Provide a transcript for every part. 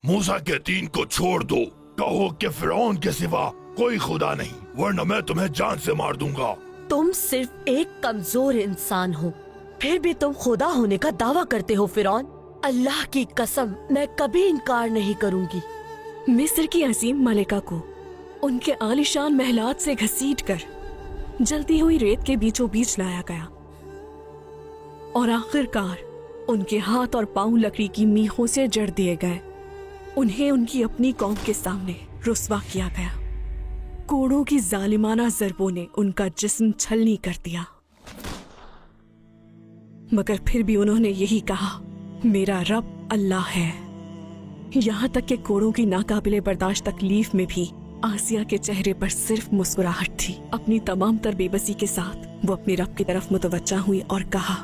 موسیٰ کے دین کو چھوڑ دو، کہو کہ فرعون کے سوا کوئی خدا نہیں، ورنہ میں تمہیں جان سے مار دوں گا۔ تم صرف ایک کمزور انسان ہو، پھر بھی تم خدا ہونے کا دعویٰ کرتے ہو فرعون۔ اللہ کی قسم میں کبھی انکار نہیں کروں گی۔ مصر کی عظیم ملکہ کو ان کے عالیشان محلات سے گھسیٹ کر جلتی ہوئی ریت کے بیچوں بیچ لایا گیا اور آخر کار ان کے ہاتھ اور پاؤں لکڑی کی میخوں سے جڑ دیے گئے۔ انہیں ان کی اپنی قوم کے سامنے رسوا کیا گیا۔ کوڑوں کی ظالمانہ ضربوں نے ان کا جسم چھلنی کر دیا، مگر پھر بھی انہوں نے یہی کہا، میرا رب اللہ ہے۔ یہاں تک کہ کوڑوں کی ناقابل برداشت تکلیف میں بھی آسیہ کے چہرے پر صرف مسکراہٹ تھی۔ اپنی تمام تر بے بسی کے ساتھ وہ اپنے رب کی طرف متوجہ ہوئی اور کہا،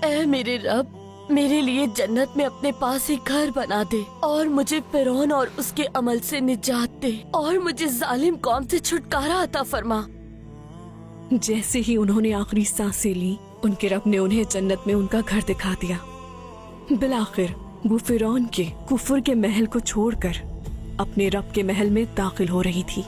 اے میرے رب، میرے لیے جنت میں اپنے پاس ایک گھر بنا دے اور مجھے فرعون اور اس کے عمل سے نجات دے اور مجھے ظالم قوم سے چھٹکارا عطا فرما۔ جیسے ہی انہوں نے آخری سانسیں لی، ان کے رب نے انہیں جنت میں ان کا گھر دکھا دیا۔ بالآخر وہ فرعون کے کفر کے محل کو چھوڑ کر اپنے رب کے محل میں داخل ہو رہی تھی۔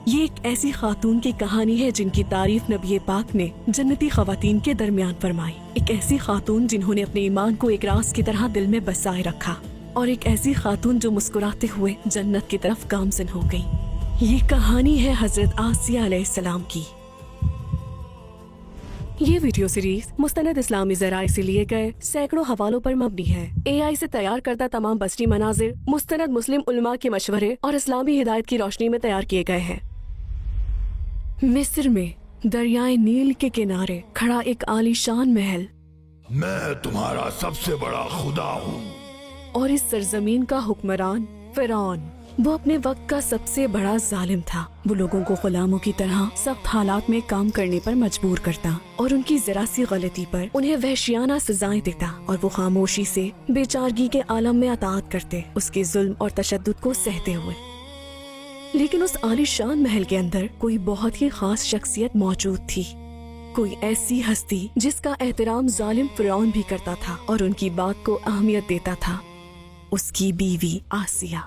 یہ ایک ایسی خاتون کی کہانی ہے جن کی تعریف نبی پاک نے جنتی خواتین کے درمیان فرمائی۔ ایک ایسی خاتون جنہوں نے اپنے ایمان کو ایک راز کی طرح دل میں بسائے رکھا، اور ایک ایسی خاتون جو مسکراتے ہوئے جنت کی طرف گامزن ہو گئی۔ یہ کہانی ہے حضرت آسیہ علیہ السلام کی۔ یہ ویڈیو سیریز مستند اسلامی ذرائع سے لیے گئے سینکڑوں حوالوں پر مبنی ہے۔ اے آئی سے تیار کردہ تمام بصری مناظر مستند مسلم علماء کے مشورے اور اسلامی ہدایت کی روشنی میں تیار کیے گئے ہیں۔ مصر میں دریائے نیل کے کنارے کھڑا ایک عالیشان محل، میں تمہارا سب سے بڑا خدا ہوں۔ اور اس سرزمین کا حکمران فرعون، وہ اپنے وقت کا سب سے بڑا ظالم تھا۔ وہ لوگوں کو غلاموں کی طرح سخت حالات میں کام کرنے پر مجبور کرتا اور ان کی ذرا سی غلطی پر انہیں وحشیانہ سزائیں دیتا، اور وہ خاموشی سے بے چارگی کے عالم میں اطاعت کرتے، اس کے ظلم اور تشدد کو سہتے ہوئے۔ لیکن اس عالیشان محل کے اندر کوئی بہت ہی خاص شخصیت موجود تھی، کوئی ایسی ہستی جس کا احترام ظالم فرعون بھی کرتا تھا اور ان کی بات کو اہمیت دیتا تھا، اس کی بیوی آسیہ۔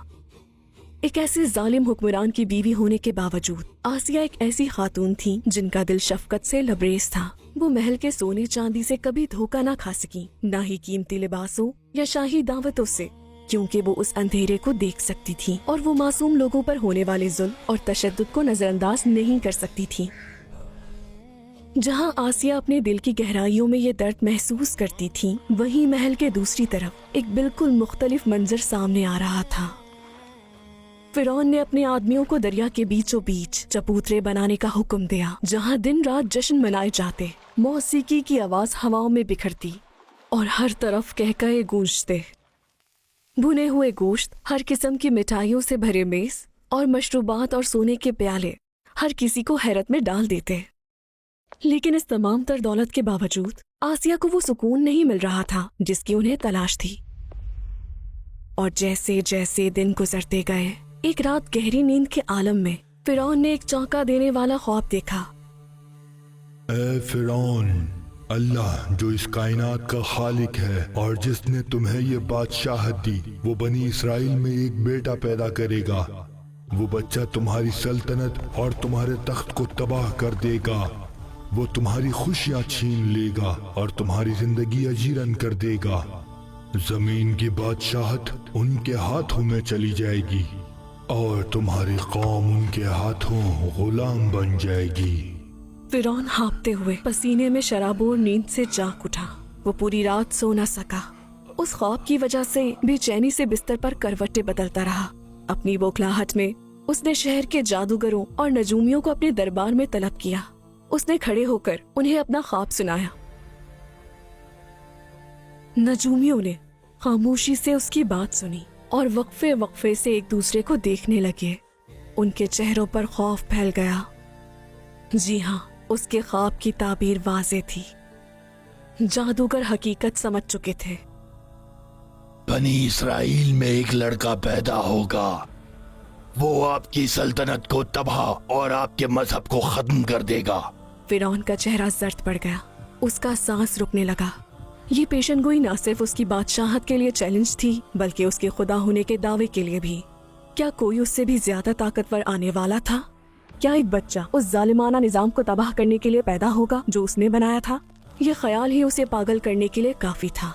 ایک ایسے ظالم حکمران کی بیوی ہونے کے باوجود آسیہ ایک ایسی خاتون تھی جن کا دل شفقت سے لبریز تھا۔ وہ محل کے سونے چاندی سے کبھی دھوکہ نہ کھا سکی، نہ ہی قیمتی لباسوں یا شاہی دعوتوں سے، کیونکہ وہ اس اندھیرے کو دیکھ سکتی تھی اور وہ معصوم لوگوں پر ہونے والے ظلم اور تشدد کو نظر انداز نہیں کر سکتی تھی۔ جہاں آسیہ اپنے دل کی گہرائیوں میں یہ درد محسوس کرتی تھی، وہیں محل کے دوسری طرف ایک بالکل مختلف منظر سامنے آ رہا تھا۔ فرعون نے اپنے آدمیوں کو دریا کے بیچوں بیچ چبوترے بنانے کا حکم دیا، جہاں دن رات جشن منائے جاتے، موسیقی کی آواز ہواؤں میں بکھرتی اور ہر طرف کہکہے گونجتے۔ بھنے ہوئے گوشت، ہر قسم کی مٹھائیوں سے بھرے میز اور مشروبات اور سونے کے پیالے ہر کسی کو حیرت میں ڈال دیتے۔ لیکن اس تمام تر دولت کے باوجود آسیہ کو وہ سکون نہیں مل رہا تھا جس کی انہیں تلاش تھی۔ اور جیسے جیسے دن گزرتے گئے، ایک رات گہری نیند کے عالم میں فرعون نے ایک چونکا دینے والا خواب دیکھا۔ اے فرعون، اللہ جو اس کائنات کا خالق ہے اور جس نے تمہیں یہ بادشاہت دی، وہ بنی اسرائیل میں ایک بیٹا پیدا کرے گا۔ وہ بچہ تمہاری سلطنت اور تمہارے تخت کو تباہ کر دے گا۔ وہ تمہاری خوشیاں چھین لے گا اور تمہاری زندگی اجیرن کر دے گا۔ زمین کی بادشاہت ان کے ہاتھوں میں چلی جائے گی اور تمہاری قوم ان کے ہاتھوں غلام بن جائے گی۔ فرعون ہانپتے ہوئے پسینے میں شرابور نیند سے جاگ اٹھا۔ وہ پوری رات سو نہ سکا۔ اس خواب کی وجہ سے بے چینی سے بستر پر کروٹیں بدلتا رہا۔ اپنی بوکھلاہٹ میں اس نے شہر کے جادوگروں اور نجومیوں کو اپنے دربار میں طلب کیا۔ اس نے کھڑے ہو کر انہیں اپنا خواب سنایا۔ نجومیوں نے خاموشی سے اس کی بات سنی اور وقفے وقفے سے ایک دوسرے کو دیکھنے لگے۔ ان کے چہروں پر خوف پھیل گیا۔ جی ہاں، اس کے خواب کی تعبیر واضح تھی۔ جادوگر حقیقت سمجھ چکے تھے۔ بنی اسرائیل میں ایک لڑکا پیدا ہوگا، وہ آپ کی سلطنت کو تباہ اور آپ کے مذہب کو ختم کر دے گا۔ فرعون کا چہرہ زرد پڑ گیا، اس کا سانس رکنے لگا۔ یہ پیشن گوئی نہ صرف اس کی بادشاہت کے لیے چیلنج تھی بلکہ اس کے خدا ہونے کے دعوے کے لیے بھی۔ کیا کوئی اس سے بھی زیادہ طاقتور آنے والا تھا؟ کیا ایک بچہ اس ظالمانہ نظام کو تباہ کرنے کے لیے پیدا ہوگا جو اس نے بنایا تھا؟ یہ خیال ہی اسے پاگل کرنے کے لیے کافی تھا۔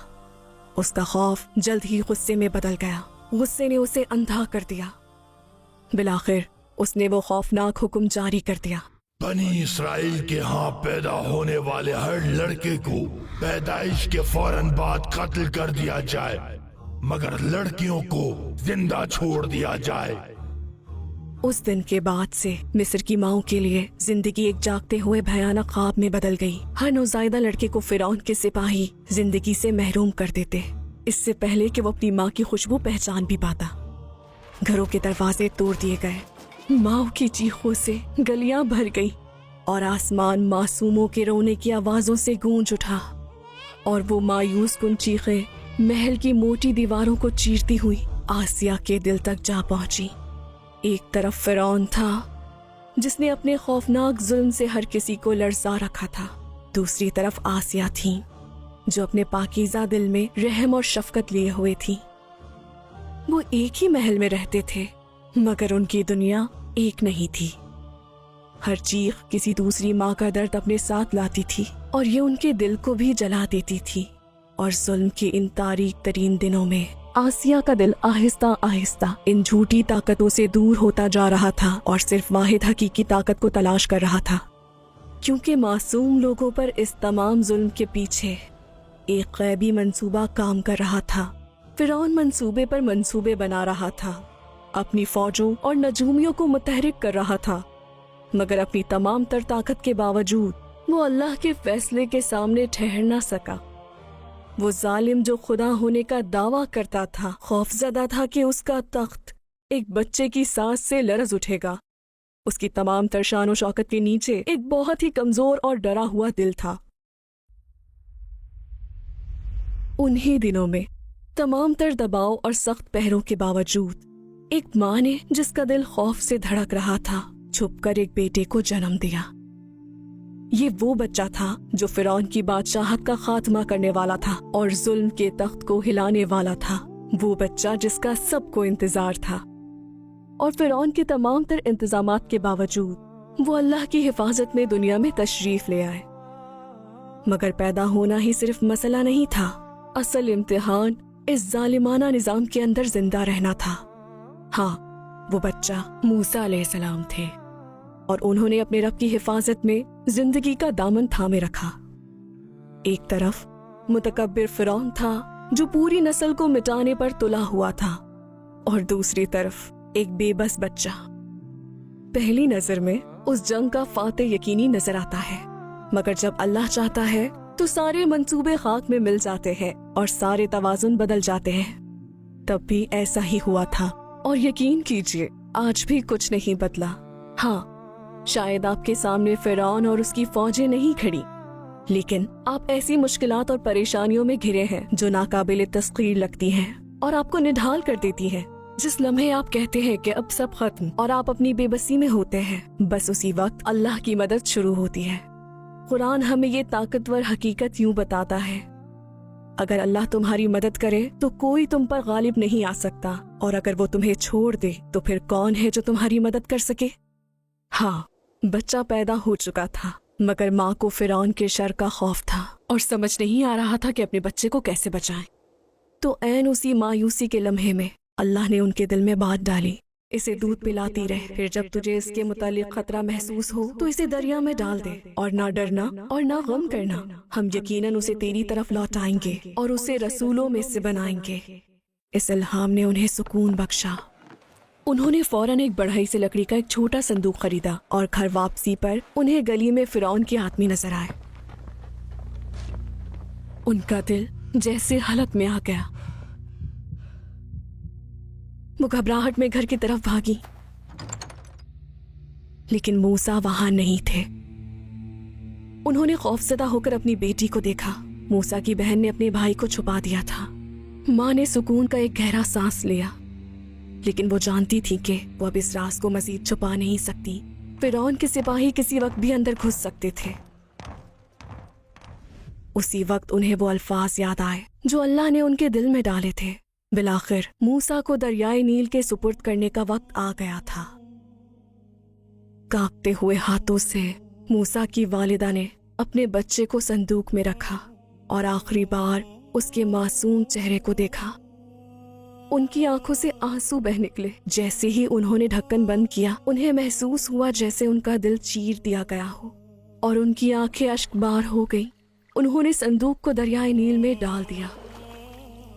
اس کا خوف جلد ہی غصے میں بدل گیا۔ غصے نے اسے اندھا کر دیا۔ بالآخر اس نے وہ خوفناک حکم جاری کر دیا۔ بنی اسرائیل کے ہاں پیدا ہونے والے ہر لڑکے کو پیدائش کے فوراً بعد قتل کر دیا جائے، مگر لڑکیوں کو زندہ چھوڑ دیا جائے۔ اس دن کے بعد سے مصر کی ماؤں کے لیے زندگی ایک جاگتے ہوئے بھیانک خواب میں بدل گئی۔ ہر نوزائیدہ لڑکے کو فرعون کے سپاہی زندگی سے محروم کر دیتے، اس سے پہلے کہ وہ اپنی ماں کی خوشبو پہچان بھی پاتا۔ گھروں کے دروازے توڑ دیے گئے، ماؤں کی چیخوں سے گلیاں بھر گئی اور آسمان معصوموں کے رونے کی آوازوں سے گونج اٹھا، اور وہ مایوس کن چیخیں محل کی موٹی دیواروں کو چیرتی ہوئی آسیہ کے دل تک جا پہنچی۔ ایک طرف فرعون تھا جس نے اپنے خوفناک ظلم سے ہر کسی کو لرزا رکھا تھا، دوسری طرف آسیہ تھیں جو اپنے پاکیزہ دل میں رحم اور شفقت لیے ہوئے تھی۔ وہ ایک ہی محل میں رہتے تھے مگر ان کی دنیا ایک نہیں تھی۔ ہر چیخ کسی دوسری ماں کا درد اپنے ساتھ لاتی تھی اور یہ ان کے دل کو بھی جلا دیتی تھی۔ اور ظلم کے ان تاریک ترین دنوں میں آسیہ کا دل آہستہ آہستہ ان جھوٹی طاقتوں سے دور ہوتا جا رہا تھا اور صرف واحد حقیقی طاقت کو تلاش کر رہا تھا، کیونکہ معصوم لوگوں پر اس تمام ظلم کے پیچھے ایک غیبی منصوبہ کام کر رہا تھا۔ فرعون منصوبے پر منصوبے بنا رہا تھا، اپنی فوجوں اور نجومیوں کو متحرک کر رہا تھا، مگر اپنی تمام تر طاقت کے باوجود وہ اللہ کے فیصلے کے سامنے ٹھہر نہ سکا۔ وہ ظالم جو خدا ہونے کا دعویٰ کرتا تھا خوفزدہ تھا کہ اس کا تخت ایک بچے کی سانس سے لرز اٹھے گا۔ اس کی تمام تر شان و شوکت کے نیچے ایک بہت ہی کمزور اور ڈرا ہوا دل تھا۔ انہی دنوں میں تمام تر دباؤ اور سخت پہروں کے باوجود ایک ماں نے جس کا دل خوف سے دھڑک رہا تھا چھپ کر ایک بیٹے کو جنم دیا۔ یہ وہ بچہ تھا جو فرعون کی بادشاہت کا خاتمہ کرنے والا تھا اور ظلم کے تخت کو ہلانے والا تھا، وہ بچہ جس کا سب کو انتظار تھا۔ اور فرعون کے تمام تر انتظامات کے باوجود وہ اللہ کی حفاظت میں دنیا میں تشریف لے آئے۔ مگر پیدا ہونا ہی صرف مسئلہ نہیں تھا، اصل امتحان اس ظالمانہ نظام کے اندر زندہ رہنا تھا۔ ہاں، وہ بچہ موسیٰ علیہ السلام تھے، اور انہوں نے اپنے رب کی حفاظت میں زندگی کا دامن تھامے رکھا۔ ایک طرف متکبر فرعون تھا جو پوری نسل کو مٹانے پر تلا ہوا تھا، اور دوسری طرف ایک بے بس بچہ۔ پہلی نظر میں اس جنگ کا فاتح یقینی نظر آتا ہے، مگر جب اللہ چاہتا ہے تو سارے منصوبے خاک میں مل جاتے ہیں اور سارے توازن بدل جاتے ہیں۔ تب بھی ایسا ہی ہوا تھا، اور یقین کیجیے آج بھی کچھ نہیں بدلا۔ ہاں، شاید آپ کے سامنے فرعون اور اس کی فوجیں نہیں کھڑی، لیکن آپ ایسی مشکلات اور پریشانیوں میں گھرے ہیں جو ناقابل تسخیر لگتی ہیں اور آپ کو نڈھال کر دیتی ہیں۔ جس لمحے آپ کہتے ہیں کہ اب سب ختم اور آپ اپنی بے بسی میں ہوتے ہیں، بس اسی وقت اللہ کی مدد شروع ہوتی ہے۔ قرآن ہمیں یہ طاقتور حقیقت یوں بتاتا ہے، اگر اللہ تمہاری مدد کرے تو کوئی تم پر غالب نہیں آ سکتا، اور اگر وہ تمہیں چھوڑ دے تو پھر کون ہے جو تمہاری مدد کر سکے؟ ہاں، بچہ پیدا ہو چکا تھا، مگر ماں کو فرعون کے شر کا خوف تھا اور سمجھ نہیں آ رہا تھا کہ اپنے بچے کو کیسے بچائیں۔ تو عین اسی مایوسی کے لمحے میں اللہ نے ان کے دل میں بات ڈالی، اسے دودھ پلاتی رہ، پھر جب تجھے اس کے متعلق خطرہ محسوس ہو تو اسے دریا میں ڈال دے، اور نہ ڈرنا اور نہ غم کرنا، ہم یقیناً اسے تیری طرف لوٹائیں گے اور اسے رسولوں میں سے بنائیں گے۔ اس الہام نے انہیں سکون بخشا۔ انہوں نے فوراً ایک بڑھئی سے لکڑی کا ایک چھوٹا صندوق خریدا، اور گھر واپسی پر انہیں گلی میں فرعون کے آدمی نظر آئے۔ ان کا دل جیسے حلق میں آ گیا، وہ گھبراہٹ میں گھر کی طرف بھاگی، لیکن موسیٰ وہاں نہیں تھے۔ انہوں نے خوفزدہ ہو کر اپنی بیٹی کو دیکھا۔ موسیٰ کی بہن نے اپنے بھائی کو چھپا دیا تھا۔ ماں نے سکون کا ایک گہرا سانس لیا، لیکن وہ جانتی تھی کہ وہ اب اس راز کو مزید چھپا نہیں سکتی۔ فرعون کے سپاہی کسی وقت بھی اندر گھس سکتے تھے۔ اسی وقت انہیں وہ الفاظ یاد آئے جو اللہ نے ان کے دل میں ڈالے تھے۔ بالآخر موسیٰ کو دریائے نیل کے سپرد کرنے کا وقت آ گیا تھا۔ کانپتے ہوئے ہاتھوں سے موسیٰ کی والدہ نے اپنے بچے کو صندوق میں رکھا اور آخری بار اس کے معصوم چہرے کو دیکھا۔ ان کی آنکھوں سے آنسو بہہ نکلے۔ جیسے ہی انہوں نے ڈھکن بند کیا، انہیں محسوس ہوا جیسے ان کا دل چیر دیا گیا ہو اور ان کی آنکھیں اشک بار ہو گئیں۔ انہوں نے صندوق کو دریائے نیل میں ڈال دیا۔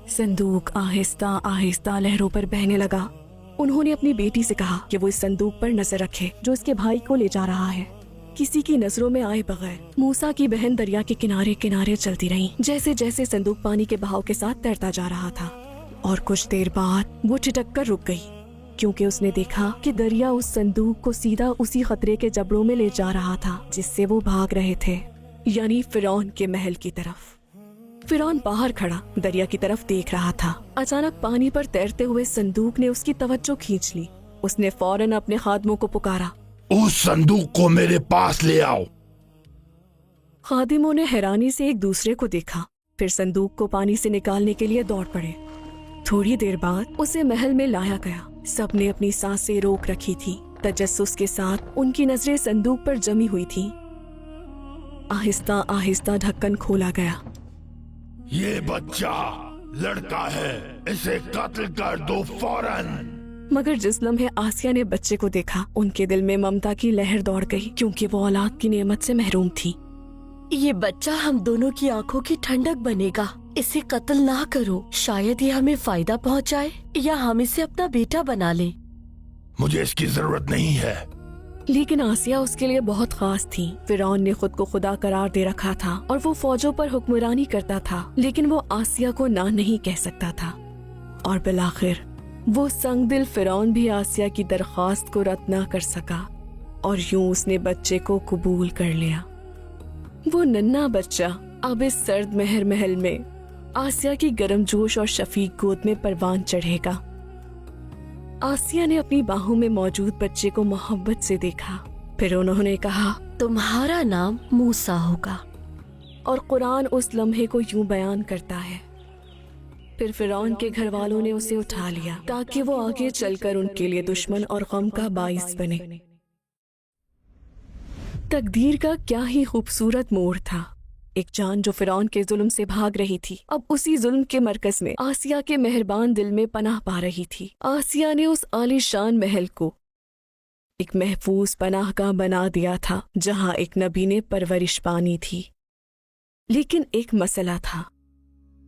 صندوق آہستہ آہستہ لہروں پر بہنے لگا۔ انہوں نے اپنی بیٹی سے کہا کہ وہ اس صندوق پر نظر رکھے جو اس کے بھائی کو لے جا رہا ہے۔ کسی کی نظروں میں آئے بغیر موسیٰ کی بہن دریا کے کنارے کنارے چلتی رہیں، جیسے جیسے صندوق پانی کے بہاؤ کے ساتھ تیرتا جا رہا تھا۔ اور کچھ دیر بعد وہ ٹھٹک کر رک گئی، کیونکہ اس نے دیکھا کہ دریا اس صندوق کو سیدھا اسی خطرے کے جبڑوں میں لے جا رہا تھا جس سے وہ بھاگ رہے تھے، یعنی فرعون کے محل کی طرف۔ فرعون باہر کھڑا دریا کی طرف دیکھ رہا تھا۔ اچانک پانی پر تیرتے ہوئے صندوق نے اس کی توجہ کھینچ لی۔ اس نے فوراً اپنے خادموں کو پکارا، اس صندوق کو میرے پاس لے آؤ۔ خادموں نے حیرانی سے ایک دوسرے کو دیکھا، پھر صندوق کو پانی سے نکالنے کے لیے دوڑ پڑے۔ تھوڑی دیر بعد اسے محل میں لایا گیا۔ سب نے اپنی سانسیں روک رکھی تھی۔ تجسس کے ساتھ ان کی نظریں صندوق پر جمی ہوئی تھی۔ آہستہ آہستہ ڈھکن کھولا گیا۔ یہ بچہ لڑکا ہے، اسے قتل کر دو فوراً۔ مگر جس لمحے آسیہ نے بچے کو دیکھا، ان کے دل میں ممتا کی لہر دوڑ گئی، کیونکہ وہ اولاد کی نعمت سے محروم تھی۔ یہ بچہ ہم دونوں کی آنکھوں کی ٹھنڈک بنے گا، اسے قتل نہ کرو، شاید یہ ہمیں فائدہ پہنچائے یا ہم اسے اپنا بیٹا بنا لیں۔ مجھے اس کی ضرورت نہیں ہے۔ لیکن آسیہ اس کے لیے بہت خاص تھی۔ فرعون نے خود کو خدا قرار دے رکھا تھا اور وہ فوجوں پر حکمرانی کرتا تھا، لیکن وہ آسیہ کو نہ نہیں کہہ سکتا تھا۔ اور بالآخر وہ سنگ دل فرعون بھی آسیہ کی درخواست کو رد نہ کر سکا، اور یوں اس نے بچے کو قبول کر لیا۔ وہ ننھا بچہ اب اس سرد مہر محل میں آسیہ کی گرم جوش اور شفیق گود میں پروان چڑھے گا۔ آسیہ نے اپنی باہوں میں موجود بچے کو محبت سے دیکھا، پھر انہوں نے کہا، تمہارا نام موسیٰ ہوگا۔ اور قرآن اس لمحے کو یوں بیان کرتا ہے، پھر فرعون کے گھر والوں نے اسے اٹھا لیا تاکہ وہ آگے چل کر ان کے لیے دشمن اور غم کا باعث بنے۔ تقدیر کا کیا ہی خوبصورت موڑ تھا۔ ایک جان جو فرعون کے ظلم سے بھاگ رہی تھی، اب اسی ظلم کے مرکز میں آسیہ کے مہربان دل میں پناہ پا رہی تھی۔ آسیہ نے اس عالی شان محل کو ایک محفوظ پناہ گاہ بنا دیا تھا جہاں ایک نبی نے پرورش پانی تھی۔ لیکن ایک مسئلہ تھا،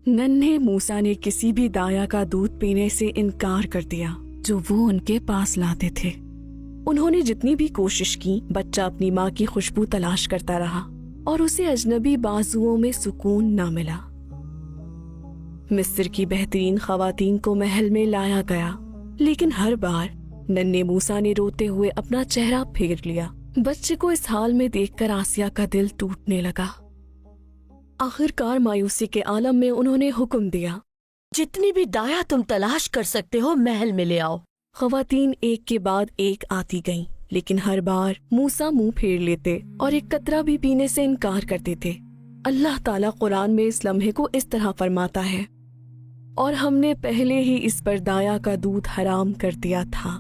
ننھے موسیٰ نے کسی بھی دایا کا دودھ پینے سے انکار کر دیا جو وہ ان کے پاس لاتے تھے۔ انہوں نے جتنی بھی کوشش کی، بچہ اپنی ماں کی خوشبو تلاش کرتا رہا اور اسے اجنبی بازوؤں میں سکون نہ ملا۔ مصر کی بہترین خواتین کو محل میں لایا گیا، لیکن ہر بار ننھے موسیٰ نے روتے ہوئے اپنا چہرہ پھیر لیا۔ بچے کو اس حال میں دیکھ کر آسیہ کا دل ٹوٹنے لگا۔ آخر کار مایوسی کے عالم میں انہوں نے حکم دیا، جتنی بھی دایا تم تلاش کر سکتے ہو محل میں لے آؤ۔ خواتین ایک کے بعد ایک آتی گئیں، لیکن ہر بار موسیٰ منہ پھیر لیتے اور ایک قطرہ بھی پینے سے انکار کرتے تھے۔ اللہ تعالیٰ قرآن میں اس لمحے کو اس طرح فرماتا ہے، اور ہم نے پہلے ہی اس پر دایا کا دودھ حرام کر دیا تھا۔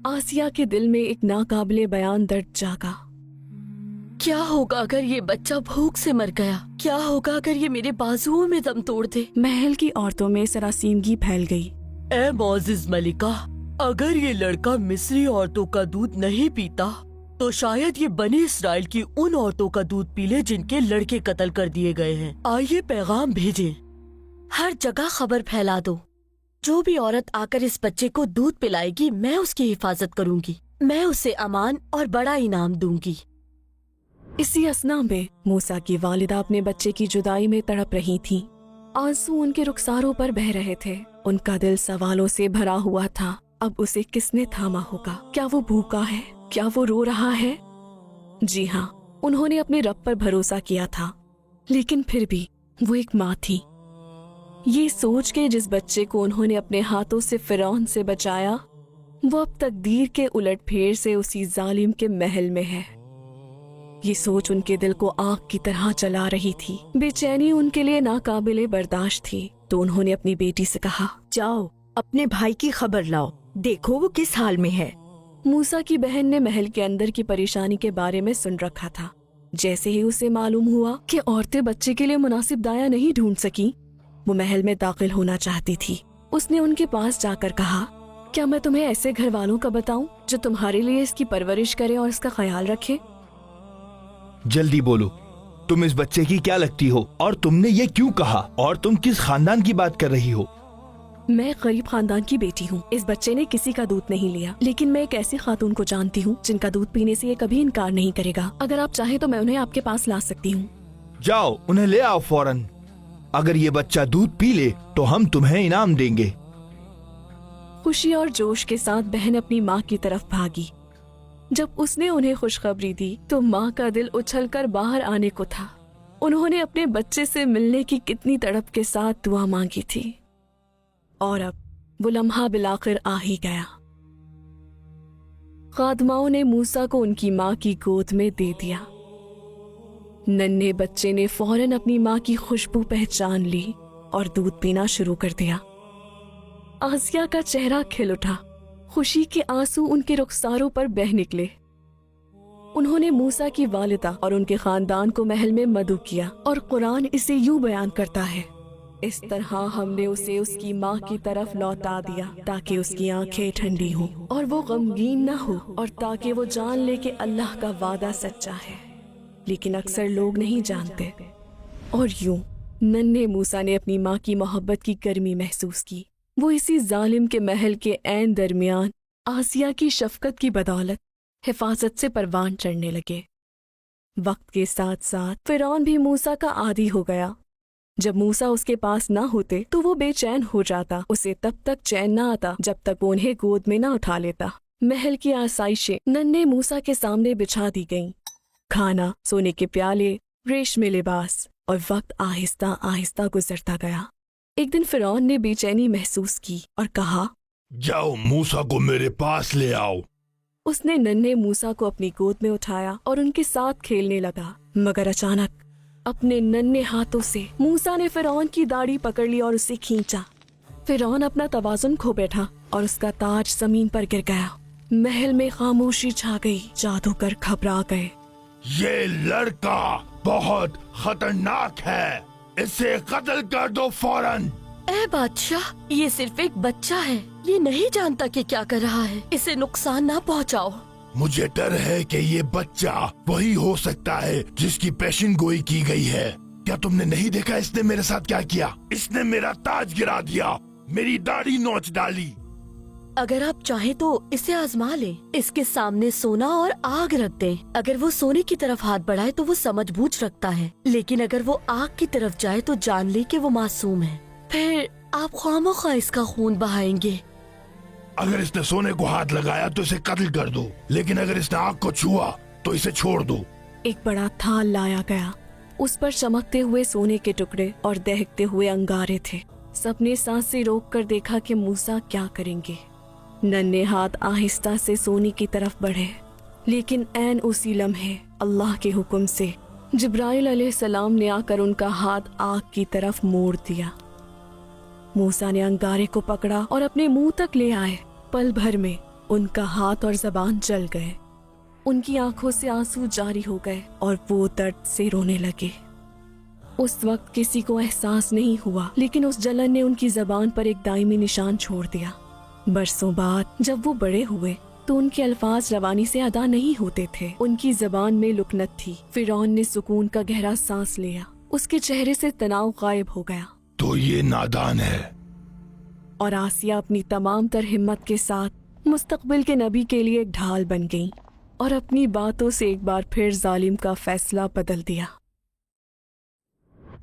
آسیہ کے دل میں ایک ناقابل بیان درد جاگا۔ کیا ہوگا اگر یہ بچہ بھوک سے مر گیا؟ کیا ہوگا اگر یہ میرے بازوؤں میں دم توڑ دے؟ محل کی عورتوں میں سراسیمگی پھیل گئی۔ اے معزز ملکہ، اگر یہ لڑکا مصری عورتوں کا دودھ نہیں پیتا تو شاید یہ بنی اسرائیل کی ان عورتوں کا دودھ پی لے جن کے لڑکے قتل کر دیے گئے ہیں۔ آئیے پیغام بھیجیں، ہر جگہ خبر پھیلا دو۔ جو بھی عورت آ کر اس بچے کو دودھ پلائے گی، میں اس کی حفاظت کروں گی، میں اسے امان اور بڑا انعام دوں گی۔ اسی اثنا میں موسیٰ کی والدہ اپنے بچے کی جدائی میں تڑپ رہی تھی۔ آنسو ان کے رخساروں پر بہہ رہے تھے۔ ان کا دل سوالوں سے بھرا ہوا تھا۔ اب اسے کس نے تھاما ہوگا؟ کیا وہ بھوکا ہے؟ کیا وہ رو رہا ہے؟ جی ہاں، انہوں نے اپنے رب پر بھروسہ کیا تھا، لیکن پھر بھی وہ ایک ماں تھی۔ یہ سوچ کے جس بچے کو انہوں نے اپنے ہاتھوں سے فرعون سے بچایا، وہ اب تقدیر کے الٹ پھیر سے اسی ظالم کے محل میں ہے۔ یہ سوچ ان کے دل کو آگ کی طرح جلا رہی تھی۔ بے چینی ان کے لیے ناقابل برداشت تھی، تو انہوں نے اپنی بیٹی سے کہا، جاؤ اپنے بھائی کی خبر لاؤ، دیکھو وہ کس حال میں ہے۔ موسیٰ کی بہن نے محل کے اندر کی پریشانی کے بارے میں سن رکھا تھا۔ جیسے ہی اسے معلوم ہوا کہ عورتیں بچے کے لیے مناسب دایا نہیں ڈھونڈ سکیں، وہ محل میں داخل ہونا چاہتی تھی۔ اس نے ان کے پاس جا کر کہا، کیا میں تمہیں ایسے گھر والوں کا بتاؤں جو تمہارے لیے اس کی پرورش کرے اور اس کا خیال رکھے؟ جلدی بولو، تم اس بچے کی کیا لگتی ہو اور تم نے یہ کیوں کہا، اور تم کس خاندان کی بات کر رہی ہو؟ میں غریب خاندان کی بیٹی ہوں۔ اس بچے نے کسی کا دودھ نہیں لیا، لیکن میں ایک ایسی خاتون کو جانتی ہوں جن کا دودھ پینے سے یہ کبھی انکار نہیں کرے گا۔ اگر آپ چاہیں تو میں انہیں آپ کے پاس لا سکتی ہوں۔ جاؤ انہیں لے آؤ فوراً۔ اگر یہ بچہ دودھ پی لے تو ہم تمہیں انعام دیں گے۔ خوشی اور جوش کے ساتھ بہن اپنی ماں کی طرف بھاگی۔ جب اس نے انہیں خوشخبری دی تو ماں کا دل اچھل کر باہر آنے کو تھا۔ انہوں نے اپنے بچے سے ملنے کی کتنی تڑپ کے ساتھ دعا مانگی تھی، اور اب وہ لمحہ بالآخر آ ہی گیا۔ خادماؤں نے موسیٰ کو ان کی ماں کی گود میں دے دیا۔ ننھے بچے نے فوراً اپنی ماں کی خوشبو پہچان لی اور دودھ پینا شروع کر دیا۔ آسیہ کا چہرہ کھل اٹھا، خوشی کے آنسو ان کے رخساروں پر بہہ نکلے۔ انہوں نے موسیٰ کی والدہ اور ان کے خاندان کو محل میں مدعو کیا، اور قرآن اسے یوں بیان کرتا ہے، اس طرح ہم نے اسے اس کی ماں کی طرف لوٹا دیا تاکہ اس کی آنکھیں ٹھنڈی ہوں اور وہ غمگین نہ ہو، اور تاکہ وہ جان لے کہ اللہ کا وعدہ سچا ہے، لیکن اکثر لوگ نہیں جانتے۔ اور یوں ننھے موسیٰ نے اپنی ماں کی محبت کی گرمی محسوس کی۔ وہ اسی ظالم کے محل کے عین درمیان آسیہ کی شفقت کی بدولت حفاظت سے پروان چڑھنے لگے۔ وقت کے ساتھ ساتھ فرعون بھی موسیٰ کا عادی ہو گیا۔ جب موسیٰ اس کے پاس نہ ہوتے تو وہ بے چین ہو جاتا۔ اسے تب تک چین نہ آتا جب تک وہ انہیں گود میں نہ اٹھا لیتا۔ محل کی آسائشیں ننھے موسیٰ کے سامنے بچھا دی گئیں، کھانا، سونے کے پیالے، ریشمی لباس، اور وقت آہستہ آہستہ گزرتا گیا۔ ایک دن فرعون نے بے چینی محسوس کی اور کہا، جاؤ موسیٰ کو میرے پاس لے آؤ۔ اس نے ننھے موسیٰ کو اپنی گود میں اٹھایا اور ان کے ساتھ کھیلنے لگا، مگر اچانک اپنے ننھے ہاتھوں سے موسیٰ نے فرعون کی داڑھی پکڑ لی اور اسے کھینچا۔ فرعون اپنا توازن کھو بیٹھا اور اس کا تاج زمین پر گر گیا۔ محل میں خاموشی چھا گئی، جادوگر گھبرا گئے۔ یہ لڑکا بہت خطرناک ہے، اسے قتل کر دو فوراً۔ اے بادشاہ، یہ صرف ایک بچہ ہے، یہ نہیں جانتا کہ کیا کر رہا ہے، اسے نقصان نہ پہنچاؤ۔ مجھے ڈر ہے کہ یہ بچہ وہی ہو سکتا ہے جس کی پیشن گوئی کی گئی ہے۔ کیا تم نے نہیں دیکھا اس نے میرے ساتھ کیا کیا؟ اس نے میرا تاج گرا دیا، میری داڑھی نوچ ڈالی۔ اگر آپ چاہیں تو اسے آزما لیں، اس کے سامنے سونا اور آگ رکھ دیں۔ اگر وہ سونے کی طرف ہاتھ بڑھائے تو وہ سمجھ بوجھ رکھتا ہے، لیکن اگر وہ آگ کی طرف جائے تو جان لے کہ وہ معصوم ہے، پھر آپ خواہ اس کا خون بہائیں گے۔ اگر اس نے سونے کو ہاتھ لگایا تو اسے قتل کر دو، لیکن اگر اس نے آگ کو چھوا تو اسے چھوڑ دو۔ ایک بڑا تھال لایا گیا، اس پر چمکتے ہوئے سونے کے ٹکڑے اور دہکتے ہوئے انگارے تھے۔ سب نے سانسیں روک کر دیکھا کہ موسیٰ کیا کریں گے۔ ننھے ہاتھ آہستہ سے سونے کی طرف بڑھے، لیکن عین اسی لمحے اللہ کے حکم سے جبرائیل علیہ السلام نے آ کر ان کا ہاتھ آگ کی طرف موڑ دیا۔ موسیٰ نے انگارے کو پکڑا اور اپنے منہ تک لے آئے۔ پل بھر میں ان کا ہاتھ اور زبان جل گئے، ان کی آنکھوں سے آنسو جاری ہو گئے اور وہ درد سے رونے لگے۔ اس وقت کسی کو احساس نہیں ہوا، لیکن اس جلن نے ان کی زبان پر ایک دائمی نشان چھوڑ دیا۔ برسوں بعد جب وہ بڑے ہوئے تو ان کے الفاظ روانی سے ادا نہیں ہوتے تھے، ان کی زبان میں لکنت تھی۔ فرعون نے سکون کا گہرا سانس لیا، اس کے چہرے سے تناؤ غائب ہو گیا، تو یہ نادان ہے۔ اور آسیہ اپنی تمام تر ہمت کے ساتھ مستقبل کے نبی کے لیے ایک ڈھال بن گئی اور اپنی باتوں سے ایک بار پھر ظالم کا فیصلہ بدل دیا۔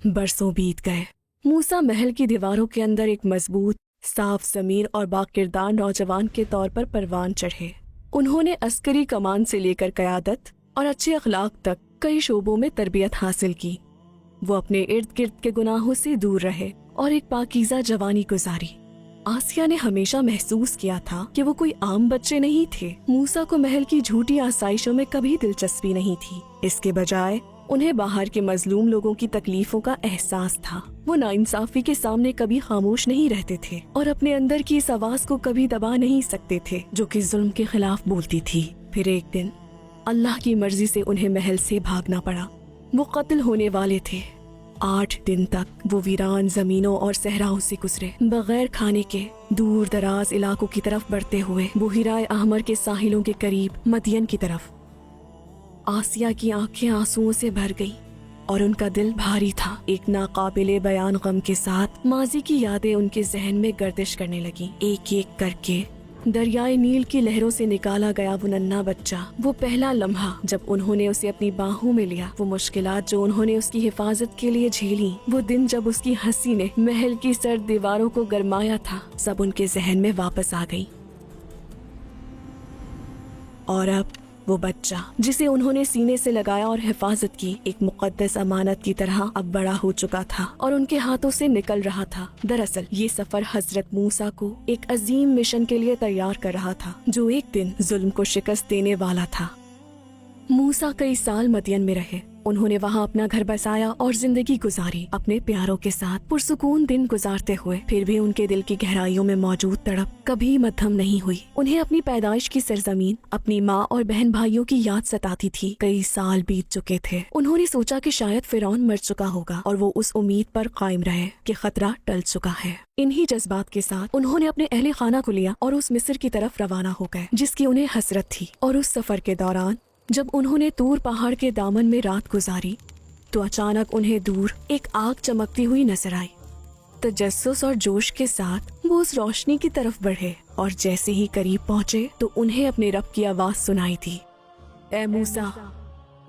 برسوں بیت گئے۔ موسیٰ محل کی دیواروں کے اندر ایک مضبوط، صاف ضمیر اور باکردار نوجوان کے طور پر پروان چڑھے۔ انہوں نے عسکری کمان سے لے کر قیادت اور اچھے اخلاق تک کئی شعبوں میں تربیت حاصل کی۔ وہ اپنے ارد گرد کے گناہوں سے دور رہے اور ایک پاکیزہ جوانی گزاری۔ आसिया ने हमेशा महसूस किया था कि वो कोई आम बच्चे नहीं थे। मूसा को महल की झूठी आसाइशों में कभी दिलचस्पी नहीं थी। इसके बजाय उन्हें बाहर के मजलूम लोगों की तकलीफों का एहसास था। वो नाइंसाफी के सामने कभी खामोश नहीं रहते थे और अपने अंदर की इस आवाज को कभी दबा नहीं सकते थे जो कि जुल्म के खिलाफ बोलती थी। फिर एक दिन अल्लाह की मर्जी से उन्हें महल से भागना पड़ा। वो कत्ल होने वाले थे। 8 दिन तक वो वीरान जमीनों और सहराओं से गुजरे, बगैर खाने के दूर दराज इलाकों की तरफ बढ़ते हुए बुहिराए अहमर के साहिलों के करीब मदियन की तरफ। आसिया की आंखें आंसुओं से भर गईं और उनका दिल भारी था। एक नाकाबिले बयान गम के साथ माजी की यादें उनके जहन में गर्दिश करने लगीं। एक एक करके दरियाए नील की लहरों से निकाला गया वो नन्हा बच्चा, वो पहला लम्हा जब उन्होंने उसे अपनी बाहों में लिया, वो मुश्किलात जो उन्होंने उसकी हिफाजत के लिए झेली, वो दिन जब उसकी हंसी ने महल की सर्द दीवारों को गरमाया था, सब उनके जहन में वापस आ गई। और अब वो बच्चा जिसे उन्होंने सीने से लगाया और हिफाजत की, एक मुकद्दस अमानत की तरह अब बड़ा हो चुका था और उनके हाथों से निकल रहा था। दरअसल ये सफर हजरत मूसा को एक अजीम मिशन के लिए तैयार कर रहा था जो एक दिन जुल्म को शिकस्त देने वाला था। मूसा कई साल मदियन में रहे। उन्होंने वहाँ अपना घर बसाया और जिंदगी गुजारी अपने प्यारों के साथ। पुरसुकून दिन गुजारते हुए फिर भी उनके दिल की गहराइयों में मौजूद तड़प कभी मद्धम नहीं हुई। उन्हें अपनी पैदाइश की सरजमीन, अपनी माँ और बहन भाइयों की याद सताती थी। कई साल बीत चुके थे। उन्होंने सोचा कि शायद फिरौन मर चुका होगा और वो उस उम्मीद पर कायम रहे कि खतरा टल चुका है। इन्हीं जज्बात के साथ उन्होंने अपने अहले खाना को लिया और उस मिस्र की तरफ रवाना हो गए जिसकी उन्हें हसरत थी। और उस सफर के दौरान जब उन्होंने तूर पहाड़ के दामन में रात गुजारी तो अचानक उन्हें दूर एक आग चमकती हुई नजर आई। तजस्सुस और जोश के साथ वो उस रोशनी की तरफ बढ़े और जैसे ही करीब पहुंचे तो उन्हें अपने रब की आवाज सुनाई थी, ए मूसा,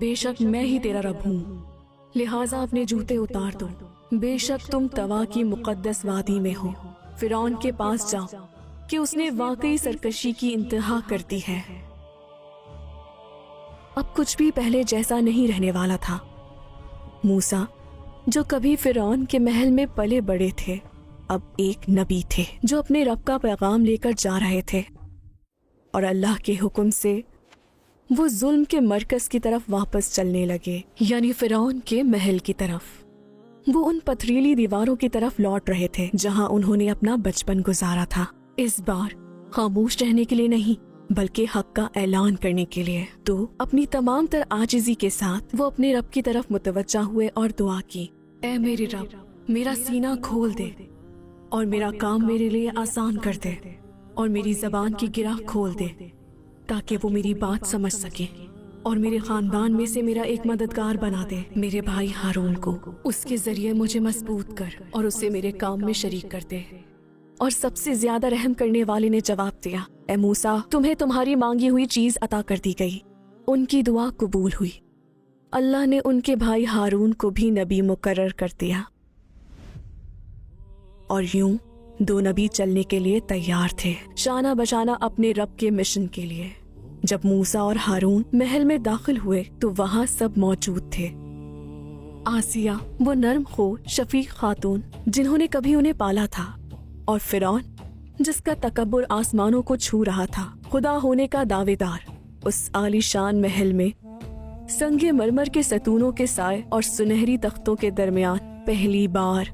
बेशक मैं ही तेरा रब हूँ, लिहाजा अपने जूते उतार दो। बेशक तुम तवा की मुकद्दस वादी में हो। फिरौन के पास जाओ कि उसने वाकई सरकशी की इंतहा कर दी है। अब कुछ भी पहले जैसा नहीं रहने वाला था। मूसा जो कभी फिरौन के महल में पले बड़े थे, अब एक नबी थे जो अपने रब का पैगाम लेकर जा रहे थे और अल्लाह के हुक्म से वो जुल्म के मरकज की तरफ वापस चलने लगे, यानी फिरौन के महल की तरफ। वो उन पथरीली दीवारों की तरफ लौट रहे थे जहां उन्होंने अपना बचपन गुजारा था। इस बार खामोश रहने के लिए नहीं बल्कि हक का ऐलान करने के लिए। तो अपनी तमाम तर आजिज़ी के साथ वो अपने रब की तरफ मुतवज्जा हुए और दुआ की, ऐ मेरे रब, मेरा सीना खोल दे और मेरा काम मेरे लिए आसान कर दे और मेरी जबान की गिरह खोल दे ताकि वो मेरी बात समझ सके और मेरे खानदान में से मेरा एक मददगार बना दे, मेरे भाई हारून को। उसके जरिए मुझे मजबूत कर और उसे मेरे काम में शरीक कर दे। और सबसे ज्यादा रहम करने वाले ने जवाब दिया, ए मूसा, तुम्हें तुम्हारी मांगी हुई चीज अता कर दी गई। उनकी दुआ कबूल हुई। अल्लाह ने उनके भाई हारून को भी नबी मुकर्रर कर दिया और यूं 2 नबी चलने के लिए तैयार थे, शाना बशाना अपने रब के मिशन के लिए। जब मूसा और हारून महल में दाखिल हुए तो वहाँ सब मौजूद थे। आसिया वो नर्म खो शफीक खातून जिन्होंने कभी उन्हें पाला था, और फिरौन जिसका तकब्बुर आसमानों को छू रहा था, खुदा होने का दावेदार, उस आलीशान महल में संगे मरमर के सतूनों के साए और सुनहरी तख्तों के दरमियान पहली बार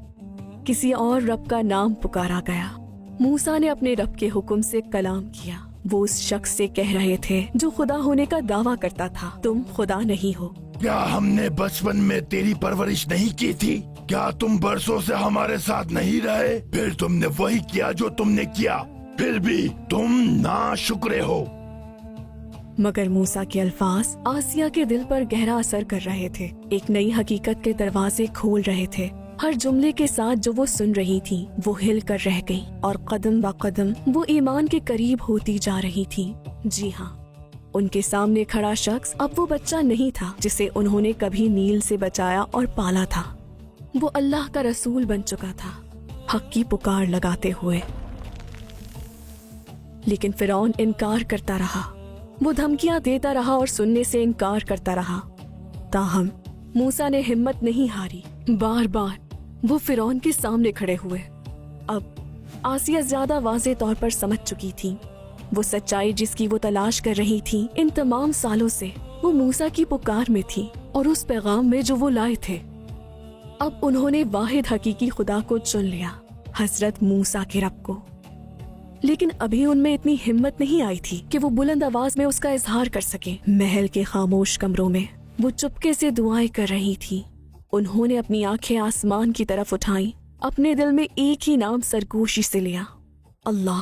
किसी और रब का नाम पुकारा गया। मूसा ने अपने रब के हुक्म से कलाम किया। वो उस शख्स से कह रहे थे जो खुदा होने का दावा करता था, तुम खुदा नहीं हो। क्या हमने बचपन में तेरी परवरिश नहीं की थी? क्या तुम बरसों से हमारे साथ नहीं रहे? फिर तुमने वही किया जो तुमने किया, फिर भी तुम नाशुक्रे हो। मगर मूसा के अल्फाज आसिया के दिल पर गहरा असर कर रहे थे, एक नई हकीकत के दरवाजे खोल रहे थे। हर जुमले के साथ जो वो सुन रही थी वो हिल कर रह गई और कदम ब कदम वो ईमान के करीब होती जा रही थी। जी हाँ, उनके सामने खड़ा शख्स अब वो बच्चा नहीं था जिसे उन्होंने कभी नील से बचाया और पाला था। वो अल्लाह का रसूल बन चुका था, हक की पुकार लगाते हुए। लेकिन फिरौन इनकार करता रहा, वो धमकियां देता रहा और सुनने से इनकार करता रहा। ताहम मूसा ने हिम्मत नहीं हारी। बार बार वो फिरौन के सामने खड़े हुए। अब आसिया ज्यादा वाज़े तौर पर समझ चुकी थी। वो सच्चाई जिसकी वो तलाश कर रही थी इन तमाम सालों से वो मूसा की पुकार में थी और उस पैगाम में जो वो लाए थे। अब उन्होंने वाहिद हकीकी खुदा को चुन लिया, हजरत मूसा के रब को। लेकिन अभी उनमें इतनी हिम्मत नहीं आई थी कि वो बुलंद आवाज में उसका इजहार कर सके। महल के खामोश कमरों में वो चुपके से दुआएं कर रही थी। उन्होंने अपनी आंखें आसमान की तरफ उठाई, अपने दिल में एक ही नाम सरगोशी से लिया, अल्लाह।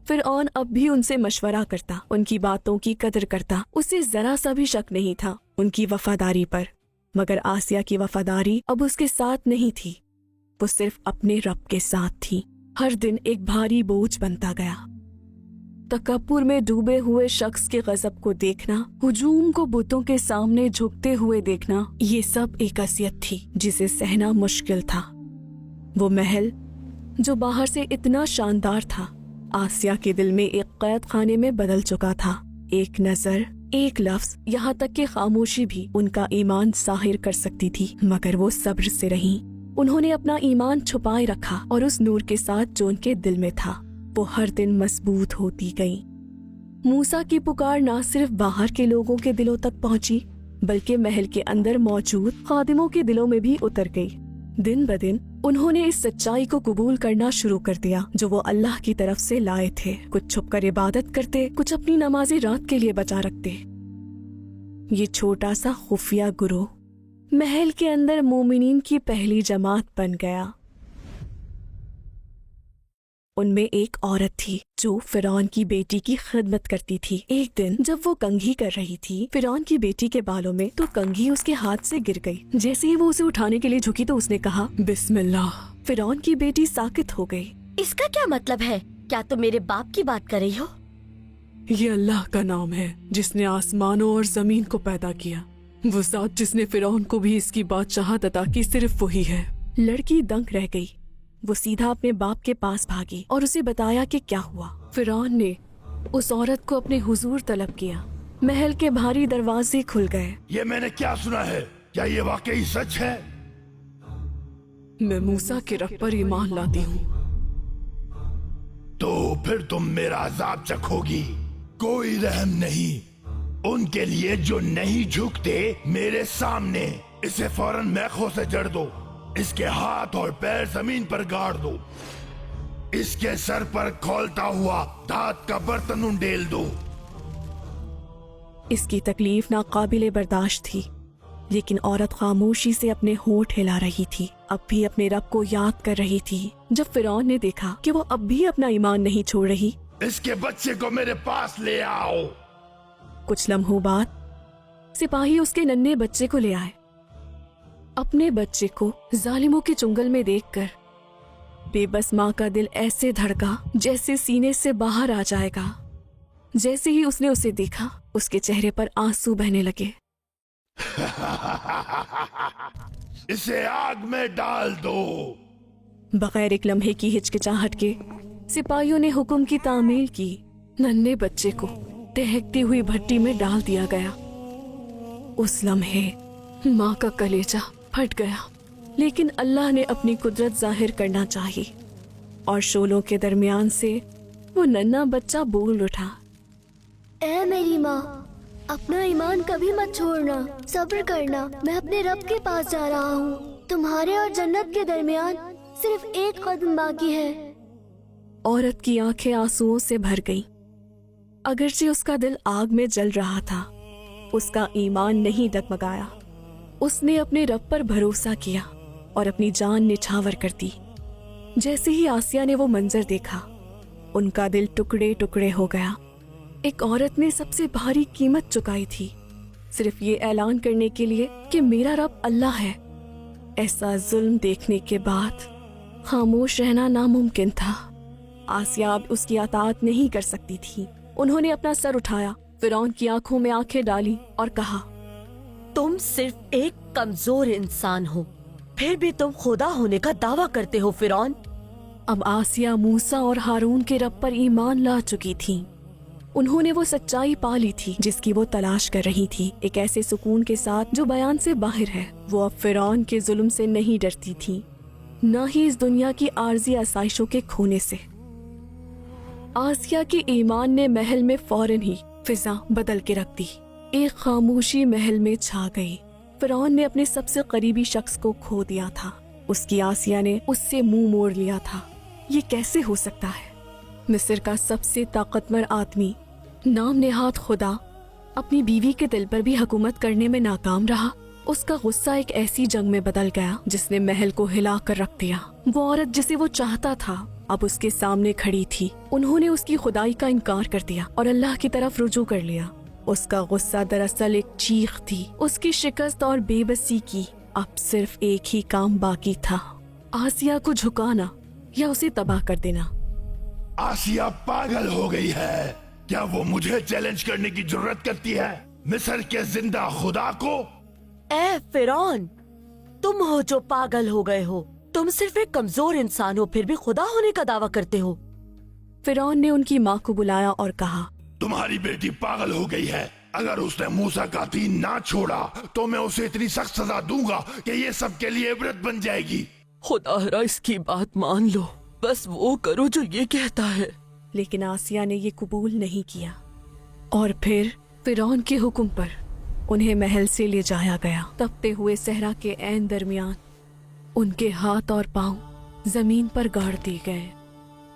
फिरऔन अब भी उनसे मशवरा करता, उनकी बातों की कदर करता। उसे जरा सा भी शक नहीं था उनकी वफादारी पर। मगर आसिया की वफादारी अब उसके साथ नहीं थी, वो सिर्फ अपने रब के साथ थी। हर दिन एक भारी बोझ बनता गया। तकब्बुर में डूबे हुए शख्स के गजब को देखना, हुजूम को बुतों के सामने झुकते हुए देखना, ये सब एक असियत थी जिसे सहना मुश्किल था। वो महल जो बाहर से इतना शानदार था, आसिया के दिल में एक कैद खाने में बदल चुका था। एक नजर, एक लफ्ज, यहाँ तक कि खामोशी भी उनका ईमान जाहिर कर सकती थी। मगर वो सब्र से रहीं। उन्होंने अपना ईमान छुपाए रखा और उस नूर के साथ जो उनके दिल में था वो हर दिन मजबूत होती गई। मूसा की पुकार न सिर्फ बाहर के लोगों के दिलों तक पहुंची, बल्कि महल के अंदर मौजूद खादिमों के दिलों में भी उतर गई। दिन ब दिन उन्होंने इस सच्चाई को कबूल करना शुरू कर दिया जो वो अल्लाह की तरफ से लाए थे। कुछ छुपकर इबादत करते, कुछ अपनी नमाज़ी रात के लिए बचा रखते। ये छोटा सा खुफिया गुरोह महल के अंदर मोमिनीन की पहली जमात बन गया। उनमें एक औरत थी जो फिरौन की बेटी की खिदमत करती थी। एक दिन जब वो कंघी कर रही थी फिरौन की बेटी के बालों में, तो कंघी उसके हाथ से गिर गई। जैसे ही वो उसे उठाने के लिए झुकी तो उसने कहा, बिस्मिल्लाह। फिरौन की बेटी साकित हो गई। इसका क्या मतलब है? क्या तुम मेरे बाप की बात कर रही हो? ये अल्लाह का नाम है जिसने आसमानों और जमीन को पैदा किया। वो ज़ात जिसने फिरौन को भी इसकी बादशाहत अता की सिर्फ वही है। लड़की दंग रह गई। वो सीधा अपने बाप के पास भागी और उसे बताया कि क्या हुआ। फिरौन ने उस औरत को अपने हुजूर तलब किया। महल के भारी दरवाजे खुल गए। ये मैंने क्या सुना है? क्या ये वाकई सच है? मैं मूसा के रब पर ईमान लाती हूँ। तो फिर तुम मेरा अजाब चखोगी। कोई रहम नहीं उनके लिए जो नहीं झुकते मेरे सामने। इसे फौरन मैखों से जड़ दो, इसके हाथ और पैर जमीन पर गाड़ दो, इसके सर पर खौलता हुआ धात का बर्तन उंडेल दो। इसकी तकलीफ नाकाबिले बर्दाश्त थी, लेकिन औरत खामोशी से अपने होंठ हिला रही थी, अब भी अपने रब को याद कर रही थी। जब फिरौन ने देखा कि वो अब भी अपना ईमान नहीं छोड़ रही, इसके बच्चे को मेरे पास ले आओ। कुछ लम्हों बाद सिपाही उसके नन्हे बच्चे को ले आए। अपने बच्चे को जालिमों के चुंगल में देखकर बेबस माँ का दिल ऐसे धड़का जैसे सीने से बाहर आ जाएगा। जैसे ही उसने उसे देखा, उसके चेहरे पर आंसू बहने लगे। इसे आग में डाल दो। बगैर एक लम्हे की हिचकिचाहट के सिपाहियों ने हुक्म की तामील की। नन्हे बच्चे को दहकती हुई भट्टी में डाल दिया गया। उस लम्हे माँ का कलेजा फट गया, लेकिन अल्लाह ने अपनी कुदरत जाहिर करना चाहिए और शोलों के दरमियान से वो नन्हा बच्चा बोल उठा, ऐ मेरी माँ, अपना ईमान कभी मत छोड़ना, सब्र करना। मैं अपने रब के पास जा रहा हूँ। तुम्हारे और जन्नत के दरमियान सिर्फ एक कदम बाकी है। औरत की आंखें आंसुओं से भर गईं। अगरचे उसका दिल आग में जल रहा था, उसका ईमान नहीं डगमगाया। उसने अपने रब पर भरोसा किया और अपनी जान निछावर कर दी। जैसे ही आसिया ने वो मंजर देखा, उनका दिल टुकड़े टुकड़े हो गया। एक औरत ने सबसे भारी कीमत चुकाई थी, सिर्फ ये ऐलान करने के लिए कि मेरा रब अल्लाह है। ऐसा जुल्म देखने के बाद खामोश रहना नामुमकिन था। आसिया अब उसकी अताअत नहीं कर सकती थी। उन्होंने अपना सर उठाया, फिरौन की आंखों में आंखें डाली और कहा, तुम सिर्फ एक कमजोर इंसान हो, फिर भी तुम खुदा होने का दावा करते हो फिरौन। अब आसिया मूसा और हारून के रब पर ईमान ला चुकी थी। उन्होंने वो सच्चाई पा ली थी जिसकी वो तलाश कर रही थी, एक ऐसे सुकून के साथ जो बयान से बाहर है। वो अब फिरौन के जुल्म से नहीं डरती थी, न ही इस दुनिया की आर्जी आसाइशों के खोने से। आसिया के ईमान ने महल में फौरन ही फिजा बदल के रख दी। एक खामोशी महल में छा गई। फिरौन ने अपने सबसे करीबी शख्स को खो दिया था। उसकी आसिया ने उससे मुंह मोड़ लिया था। ये कैसे हो सकता है? मिस्र का सबसे ताकतवर आदमी, नाम नेहात खुदा, अपनी बीवी के दिल पर भी हुकूमत करने में नाकाम रहा। उसका गुस्सा एक ऐसी जंग में बदल गया जिसने महल को हिला कर रख दिया। वो औरत जिसे वो चाहता था अब उसके सामने खड़ी थी। उन्होंने उसकी खुदाई का इनकार कर दिया और अल्लाह की तरफ रुजू कर लिया। उसका गुस्सा दरअसल एक चीख थी, उसकी शिकस्त और बेबसी की। अब सिर्फ एक ही काम बाकी था, आसिया को झुकाना या उसे तबाह कर देना। आसिया पागल हो गई है। क्या वो मुझे चैलेंज करने की जरूरत करती है, मिस्र के जिंदा खुदा को? ए फिरौन, तुम हो जो पागल हो गए हो। तुम सिर्फ एक कमजोर इंसान हो, फिर भी खुदा होने का दावा करते हो। फिरौन ने उनकी माँ को बुलाया और कहा, तुम्हारी बेटी पागल हो गई है। अगर उसने मूसा का दीन ना छोड़ा तो मैं उसे इतनी सख्त सजा दूंगा कि ये सबके लिए इबरत बन जाएगी। खुदा इसकी बात मान लो, बस वो करो जो ये कहता है। लेकिन आसिया ने ये कबूल नहीं किया और फिर फिरौन के हुक्म पर उन्हें महल से ले जाया गया। तपते हुए सहरा के ऐन दरमियान उनके हाथ और पांव जमीन पर गाड़ दिए गए।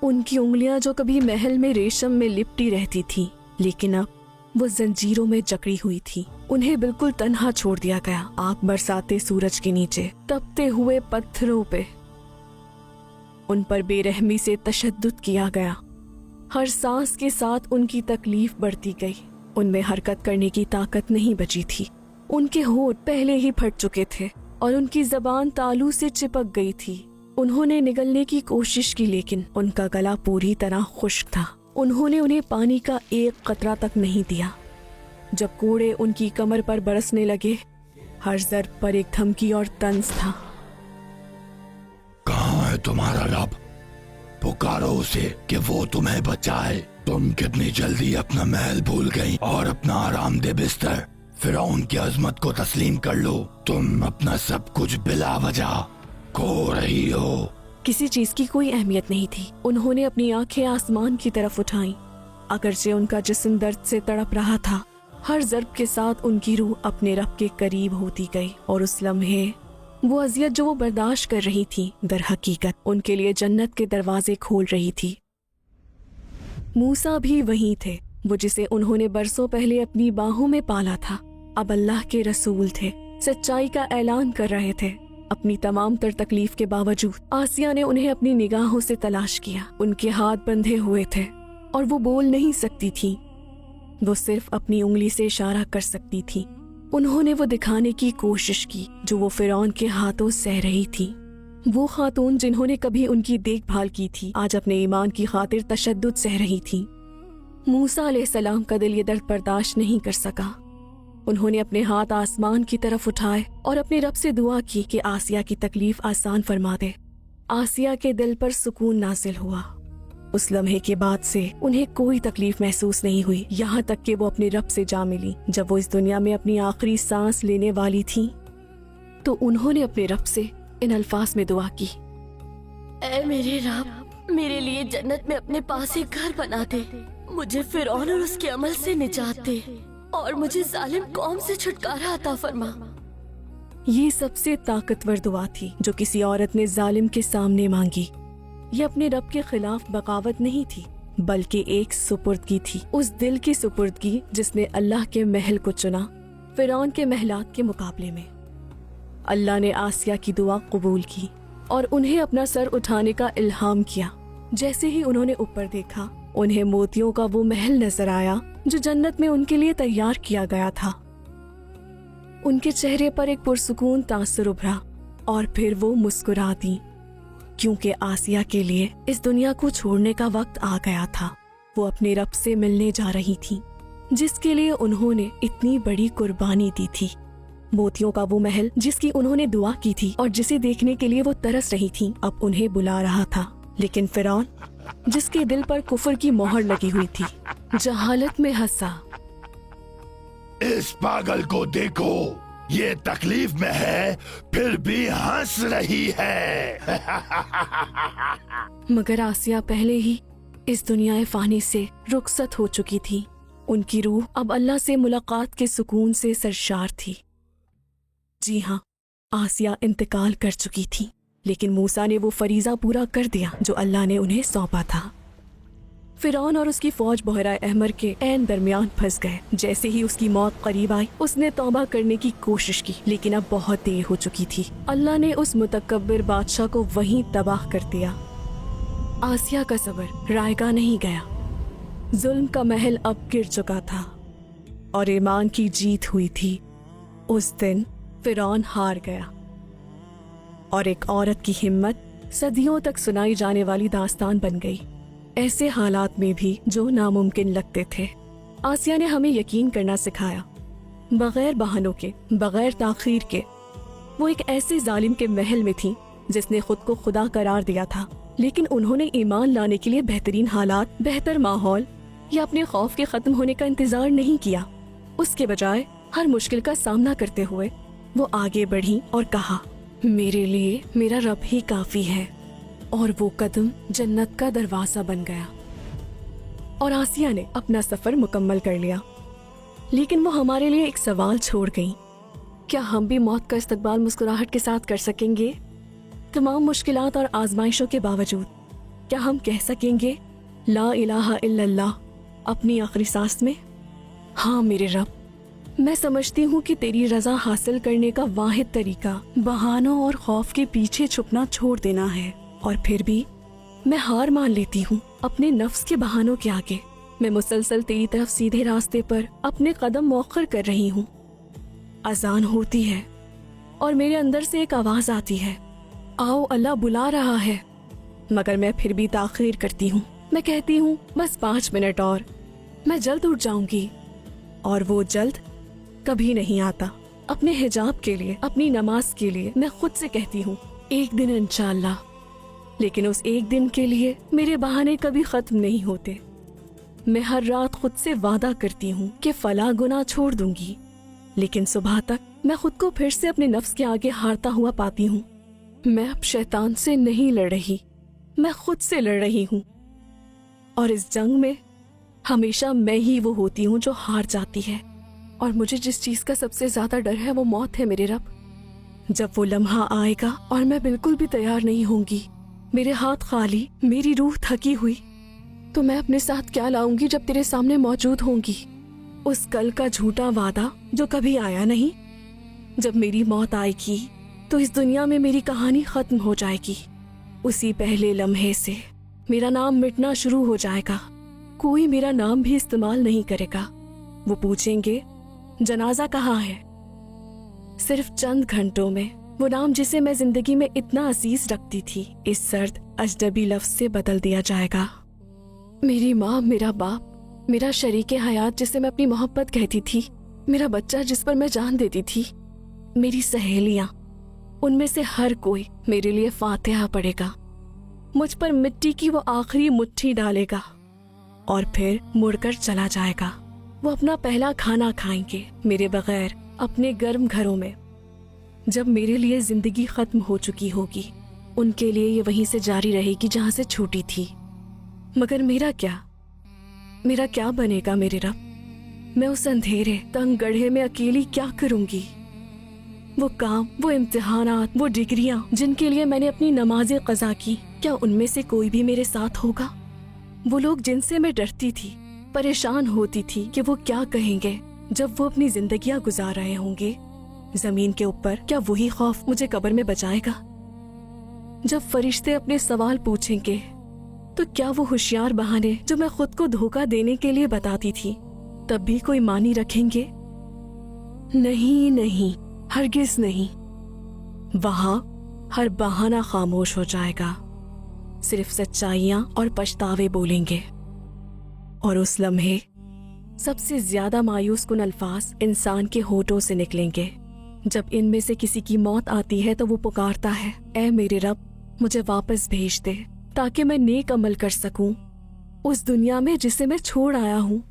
उनकी उंगलियां जो कभी महल में रेशम में लिपटी रहती थीं, लेकिन अब वो जंजीरों में जकड़ी हुई थी। उन्हें बिल्कुल तन्हा छोड़ दिया गया। आग बरसाते सूरज के नीचे तपते हुए पत्थरों पे उन पर बेरहमी से तशद्दुद किया गया। हर सांस के साथ उनकी तकलीफ बढ़ती गई। उनमें हरकत करने की ताकत नहीं बची थी। उनके होंठ पहले ही फट चुके थे और उनकी जबान तालू से चिपक गई थी। उन्होंने निगलने की कोशिश की लेकिन उनका गला पूरी तरह खुश्क था। उन्होंने उन्हें पानी का एक कतरा तक नहीं दिया। जब कोड़े उनकी कमर पर बरसने लगे, हर ज़र्ब पर एक धमकी और तंज था। कहाँ है तुम्हारा रब? पुकारो उसे कि वो तुम्हें बचाए। तुम कितनी जल्दी अपना महल भूल गई और अपना आरामदेह बिस्तर। फिरौन की अजमत को तस्लीम कर लो। तुम अपना सब कुछ बिला वजह खो रही हो। किसी चीज की कोई अहमियत नहीं थी। उन्होंने अपनी आंखें आसमान की तरफ उठाईं। अगरचे उनका जिस्म दर्द से तड़प रहा था, हर ज़र्ब के साथ उनकी रूह अपने रब के करीब होती गई और उस लम्हे वो अजियत जो वो बर्दाश्त कर रही थी, दर हकीकत उनके लिए जन्नत के दरवाजे खोल रही थी। मूसा भी वहीं थे, वो जिसे उन्होंने बरसों पहले अपनी बाहों में पाला था। अब अल्लाह के रसूल थे, सच्चाई का ऐलान कर रहे थे। अपनी तमाम तर तकलीफ के बावजूद आसिया ने उन्हें अपनी निगाहों से तलाश किया। उनके हाथ बंधे हुए थे और वो बोल नहीं सकती थी। वो सिर्फ अपनी उंगली से इशारा कर सकती थी। उन्होंने वो दिखाने की कोशिश की जो वो फिरौन के हाथों सह रही थी। वो खातून जिन्होंने कभी उनकी देखभाल की थी, आज अपने ईमान की खातिर तशद्दुद सह रही थी। मूसा अलैहिस्सलाम का दिल ये दर्द बर्दाश्त नहीं कर सका। उन्होंने अपने हाथ आसमान की तरफ उठाए और अपने रब से दुआ की कि आसिया की तकलीफ आसान फरमा दे। आसिया के दिल पर सुकून नाजिल हुआ। उस लम्हे के बाद से उन्हें कोई तकलीफ महसूस नहीं हुई, यहाँ तक कि वो अपने रब से जा मिली। जब वो इस दुनिया में अपनी आखिरी सांस लेने वाली थी तो उन्होंने अपने रब से इन अल्फाज में दुआ की, ऐ मेरे रब, मेरे लिए जन्नत में अपने पास एक घर बना दे। मुझे फिरौन और उसके अमल से निजात दे और मुझे जालिम कौम से छुटकारा अता फरमा। ये सबसे ताकतवर दुआ थी जो किसी औरत ने जालिम के सामने मांगी। ये अपने रब के खिलाफ बगावत नहीं थी, बल्कि एक सुपुर्दगी थी। उस दिल की सुपुर्दगी जिसने अल्लाह के महल को चुना फिरौन के महलात के मुकाबले में। अल्लाह ने आसिया की दुआ कबूल की और उन्हें अपना सर उठाने का इल्हाम किया। जैसे ही उन्होंने ऊपर देखा, उन्हें मोतियों का वो महल नजर आया जो जन्नत में उनके लिए तैयार किया गया था। उनके चेहरे पर एक पुरसुकून तासुर उभरा और फिर वो मुस्कुरा दी, क्योंकि आसिया के लिए इस दुनिया को छोड़ने का वक्त आ गया था। वो अपने रब से मिलने जा रही थी, जिसके लिए उन्होंने इतनी बड़ी कुर्बानी दी थी। मोतियों का वो महल जिसकी उन्होंने दुआ की थी और जिसे देखने के लिए वो तरस रही थी, अब उन्हें बुला रहा था। लेकिन फिरौन, जिसके दिल पर कुफर की मोहर लगी हुई थी, जहालत में हंसा। इस पागल को देखो, ये तकलीफ में है फिर भी हंस रही है। मगर आसिया पहले ही इस दुनिया फानी से रुखसत हो चुकी थी। उनकी रूह अब अल्लाह से मुलाकात के सुकून से सरशार थी। जी हाँ, आसिया इंतकाल कर चुकी थी, लेकिन मूसा ने वो फरीज़ा पूरा कर दिया जो अल्लाह ने उन्हें सौंपा था। फिरौन और उसकी फौज बहरा अहमर के ऐन दरमियान फंस गए। जैसे ही उसकी मौत करीब आई, उसने तौबा करने की कोशिश की, लेकिन अब बहुत देर हो चुकी थी। अल्लाह ने उस मुतकब्बिर बादशाह को वहीं तबाह कर दिया। आसिया का सब्र रायगा नहीं गया। जुल्म का महल अब गिर चुका था और ईमान की जीत हुई थी। उस दिन फिरौन हार गया और एक औरत की हिम्मत सदियों तक सुनाई जाने वाली दास्तान बन गई, ऐसे हालात में भी जो नामुमकिन लगते थे। आसिया ने हमें यकीन करना सिखाया, बगैर बहानों के, बगैर ताखीर के। वो एक ऐसे जालिम के महल में थी जिसने खुद को खुदा करार दिया था, लेकिन उन्होंने ईमान लाने के लिए बेहतरीन हालात, बेहतर माहौल या अपने खौफ के खत्म होने का इंतजार नहीं किया। उसके बजाय हर मुश्किल का सामना करते हुए वो आगे बढ़ी और कहा, मेरे लिए मेरा रब ही काफी है। और वो कदम जन्नत का दरवाजा बन गया और आसिया ने अपना सफर मुकम्मल कर लिया। लेकिन वो हमारे लिए एक सवाल छोड़ गई, क्या हम भी मौत का इस्तकबाल मुस्कुराहट के साथ कर सकेंगे? तमाम मुश्किलात और आजमाइशों के बावजूद क्या हम कह सकेंगे ला इलाहा इल्लल्लाह अपनी आखिरी सांस में? हाँ मेरे रब, मैं समझती हूँ कि तेरी रजा हासिल करने का वाहिद तरीका बहानों और खौफ के पीछे छुपना छोड़ देना है, और फिर भी मैं हार मान लेती हूँ अपने नफ्स के बहानों के आगे। मैं मुसलसल तेरी तरफ सीधे रास्ते पर अपने कदम मौखर कर रही हूँ। अजान होती है और मेरे अंदर से एक आवाज आती है, आओ अल्लाह बुला रहा है। मगर मैं फिर भी ताखीर करती हूँ। मैं कहती हूँ बस 5 मिनट और, मैं जल्द उठ जाऊंगी। और वो जल्द कभी नहीं आता। अपने हिजाब के लिए, अपनी नमाज के लिए मैं खुद से कहती हूँ एक दिन इंशाअल्लाह, लेकिन उस एक दिन के लिए मेरे बहाने कभी खत्म नहीं होते। मैं हर रात खुद से वादा करती हूँ कि फला गुनाह छोड़ दूंगी, लेकिन सुबह तक मैं खुद को फिर से अपने नफ्स के आगे हारता हुआ पाती हूँ। मैं अब शैतान से नहीं लड़ रही, मैं खुद से लड़ रही हूँ। और इस जंग में हमेशा मैं ही वो होती हूँ जो हार जाती है। और मुझे जिस चीज का सबसे ज्यादा डर है वो मौत है मेरे रब। जब वो लम्हा आएगा और मैं बिल्कुल भी तैयार नहीं होंगी, मेरे हाथ खाली, मेरी रूह थकी हुई, तो मैं अपने साथ क्या लाऊंगी जब तेरे सामने मौजूद होंगी? उस कल का झूठा वादा जो कभी आया नहीं। जब मेरी मौत आएगी तो इस दुनिया में मेरी कहानी खत्म हो जाएगी। उसी पहले लम्हे से मेरा नाम मिटना शुरू हो जाएगा। कोई मेरा नाम भी इस्तेमाल नहीं करेगा। वो पूछेंगे जनाजा कहाँ है? सिर्फ चंद घंटों में वो नाम जिसे मैं जिंदगी में इतना अजीज रखती थी, इस सर्द अजनबी लफ्ज से बदल दिया जाएगा। मेरी माँ, मेरा बाप, मेरा शरीके हयात जिसे मैं अपनी मोहब्बत कहती थी, मेरा बच्चा जिस पर मैं जान देती थी, मेरी सहेलियाँ, उनमें से हर कोई मेरे लिए फातिहा पढ़ेगा। मुझ पर मिट्टी की वो आखिरी मुट्ठी डालेगा और फिर मुड़कर चला जाएगा। वो अपना पहला खाना खाएंगे मेरे बगैर अपने गर्म घरों में। जब मेरे लिए जिंदगी खत्म हो चुकी होगी, उनके लिए ये वहीं से जारी रहेगी जहां से छूटी थी। मगर मेरा क्या बनेगा मेरे रब? मैं उस अंधेरे तंग गड्ढे में अकेली क्या करूंगी? वो काम, वो इम्तिहानात, वो डिग्रियां जिनके लिए मैंने अपनी नमाजें कज़ा की, क्या उनमें से कोई भी मेरे साथ होगा? वो लोग जिनसे मैं डरती थी, परेशान होती थी कि वो क्या कहेंगे जब वो अपनी जिंदगियां गुजार रहे होंगे जमीन के ऊपर, क्या वही खौफ मुझे कब्र में बचाएगा? जब फरिश्ते अपने सवाल पूछेंगे तो क्या वो होशियार बहाने जो मैं खुद को धोखा देने के लिए बताती थी तब भी कोई मानी रखेंगे? नहीं नहीं, हरगिज नहीं। वहां हर बहाना खामोश हो जाएगा। सिर्फ सच्चाइयां और पछतावे बोलेंगे। और उस लम्हे सबसे ज्यादा मायूस कुन अल्फाज इंसान के होठों से निकलेंगे। जब इनमें से किसी की मौत आती है तो वो पुकारता है, ऐ मेरे रब, मुझे वापस भेज दे ताकि मैं नेक अमल कर सकूं उस दुनिया में जिसे मैं छोड़ आया हूँ।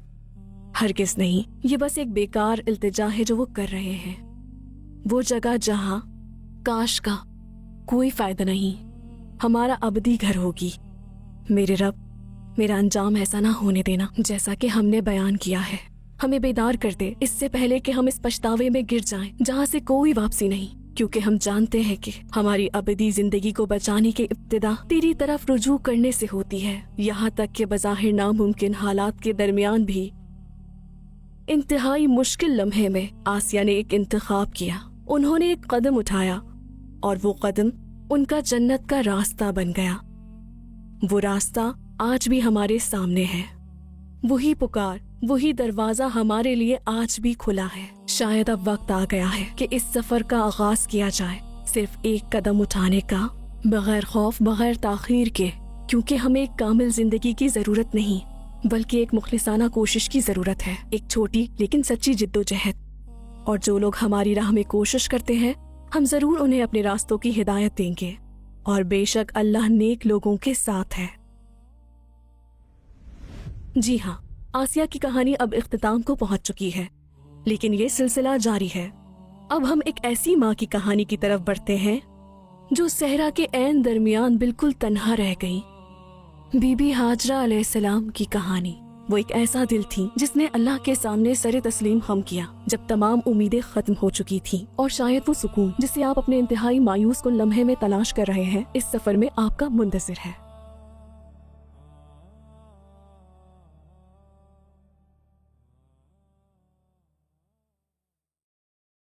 हरगिज नहीं, ये बस एक बेकार इल्तिजा है जो वो कर रहे हैं। वो जगह जहाँ काश का कोई फायदा नहीं, हमारा अबदी घर होगी। मेरे रब, मेरा अंजाम ऐसा ना होने देना जैसा कि हमने बयान किया है। हमें बेदार कर दे इससे पहले कि हम इस पछतावे में गिर जाएं जहाँ से कोई वापसी नहीं, क्योंकि हम जानते हैं कि हमारी अबदी जिंदगी को बचाने की इब्तिदा तेरी तरफ रुजू करने से होती है। यहाँ तक कि बज़ाहिर नामुमकिन हालात के दरमियान भी इंतहाई मुश्किल लम्हे में आसिया ने एक इंतखाब किया। उन्होंने एक कदम उठाया और वो कदम उनका जन्नत का रास्ता बन गया। वो रास्ता आज भी हमारे सामने है। वही पुकार, वही दरवाजा हमारे लिए आज भी खुला है। शायद अब वक्त आ गया है कि इस सफर का आगाज किया जाए, सिर्फ एक कदम उठाने का, बगैर खौफ, बगैर ताखीर के, क्योंकि हमें एक कामिल जिंदगी की जरूरत नहीं बल्कि एक मुखलिसाना कोशिश की जरूरत है, एक छोटी लेकिन सच्ची जिद्दोजहद। और जो लोग हमारी राह में कोशिश करते हैं, हम जरूर उन्हें अपने रास्तों की हिदायत देंगे, और बेशक अल्लाह नेक लोगों के साथ है। जी हाँ, आसिया की कहानी अब इख्तिताम को पहुंच चुकी है, लेकिन ये सिलसिला जारी है। अब हम एक ऐसी माँ की कहानी की तरफ बढ़ते हैं जो सहरा के ऐन दरमियान बिल्कुल तन्हा रह गई। बीबी हाजरा अलैहिस्सलाम की कहानी। वो एक ऐसा दिल थी जिसने अल्लाह के सामने सरे तस्लीम खम किया जब तमाम उम्मीदें खत्म हो चुकी थी, और शायद वो सुकून जिसे आप अपने इंतहाई मायूस को लम्हे में तलाश कर रहे हैं, इस सफर में आपका मुंतज़िर है।